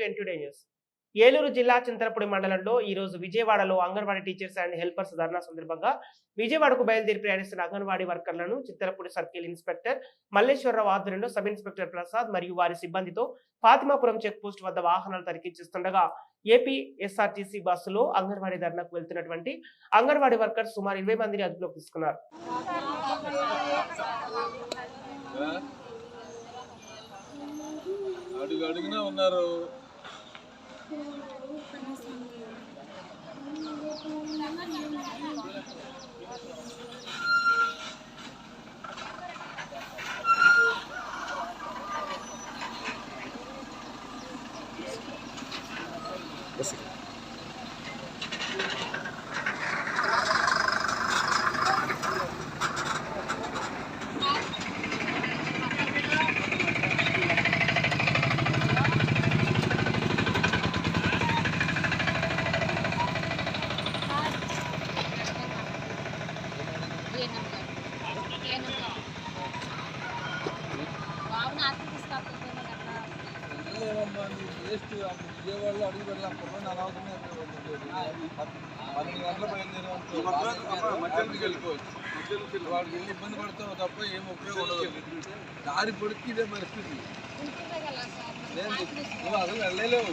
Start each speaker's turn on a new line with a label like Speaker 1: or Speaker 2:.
Speaker 1: ఎన్‌టుడే news. Eluru జిల్లా చింతలపూడి మండలంలో ఈరోజు విజయవాడలో అంగన్వాడీ టీచర్స్ అండ్ హెల్పర్స్ ధర్నా సందర్భంగా విజయవాడకు బయలుదేరి ప్రయాణిస్తున్న అంగన్వాడీ వర్కర్లను చింతలపూడి సర్కిల్ ఇన్స్పెక్టర్ మల్లేశ్వరరావు ఆధ్వర్యంలో సబ్ ఇన్స్పెక్టర్ ప్రసాద్ మరియు వారి సిబ్బందితో ఫాతిమాపురం చెక్ పోస్ట్ వద్ద వాహనాలు తనిఖీ చేస్తుండగా ఏపీ ఎస్ఆర్టీసీ బస్సులో అంగన్వాడీ ధర్నాకు వెళ్తున్నటువంటి అంగన్వాడీ వర్కర్స్ సుమారు 20 మందిని అదుపులోకి తీసుకున్నారు.
Speaker 2: అడుగునా ఉన్నారు. విజయవాడలో అడుగు వెళ్ళాలనుకున్నాను. అనవసరంగా 12 గంటల బయలుదేరి వెళ్ళిపోవచ్చు. వాడు వెళ్ళి ఇబ్బంది పడతావు తప్ప ఏం ఉపయోగం ఉండదు. దారి పొడికి ఇదే పరిస్థితి. నువ్వు అసలు వెళ్ళలేవు.